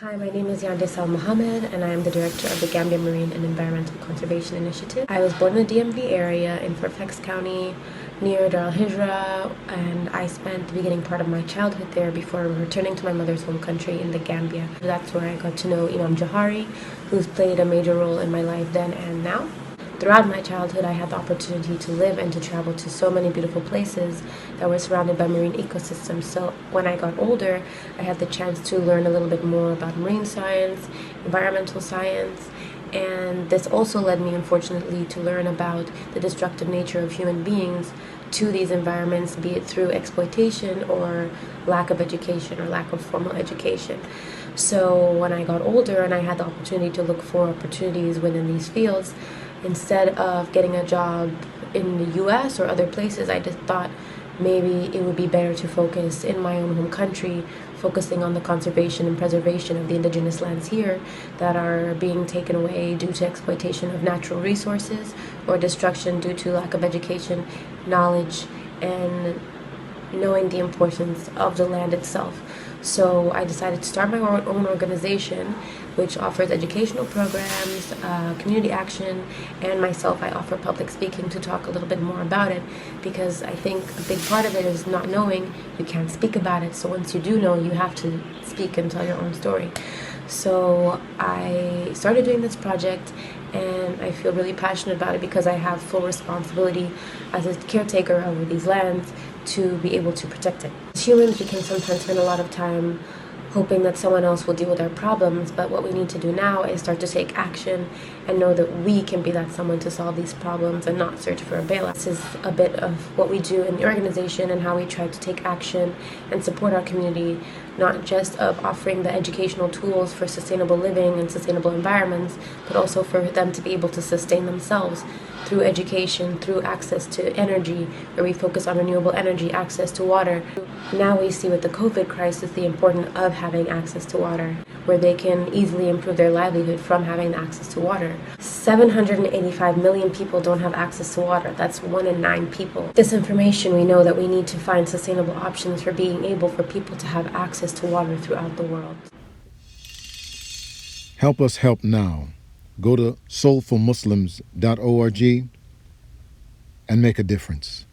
Hi, my name is Yandeh Sallah-Muhammad, and I am the director of the Gambia Marine and Environmental Conservation Initiative. I was born in the DMV area in Fairfax County near Dar al-Hijra, and I spent the beginning part of my childhood there before returning to my mother's home country in the Gambia. That's where I got to know Imam Johari, who's played a major role in my life then and now. Throughout my childhood, I had the opportunity to live and to travel to so many beautiful places that were surrounded by marine ecosystems. So when I got older, I had the chance to learn a little bit more about marine science, environmental science, and this also led me, unfortunately, to learn about the destructive nature of human beings to these environments, be it through exploitation or lack of education or lack of formal education. So when I got older and I had the opportunity to look for opportunities within these fields, instead of getting a job in the US or other places, I just thought maybe it would be better to focus in my own home country, focusing on the conservation and preservation of the indigenous lands here that are being taken away due to exploitation of natural resources or destruction due to lack of education, knowledge, and knowing the importance of the land itself. So I decided to start my own organization, which offers educational programs, community action, and myself, I offer public speaking to talk a little bit more about it, because I think a big part of it is not knowing. You can't speak about it, so once you do know, you have to speak and tell your own story. So I started doing this project, and I feel really passionate about it because I have full responsibility as a caretaker over these lands to be able to protect it. As humans, we can sometimes spend a lot of time hoping that someone else will deal with our problems, but what we need to do now is start to take action and know that we can be that someone to solve these problems and not search for a bailout. This is a bit of what we do in the organization and how we try to take action and support our community, not just of offering the educational tools for sustainable living and sustainable environments, but also for them to be able to sustain themselves through education, through access to energy, where we focus on renewable energy, access to water. Now we see with the COVID crisis the importance of having access to water, where they can easily improve their livelihood from having access to water. 785 million people don't have access to water. That's 1 in 9 people. This information, we know that we need to find sustainable options for being able for people to have access to water throughout the world. Help us help now. Go to soulfulmuslims.org and make a difference.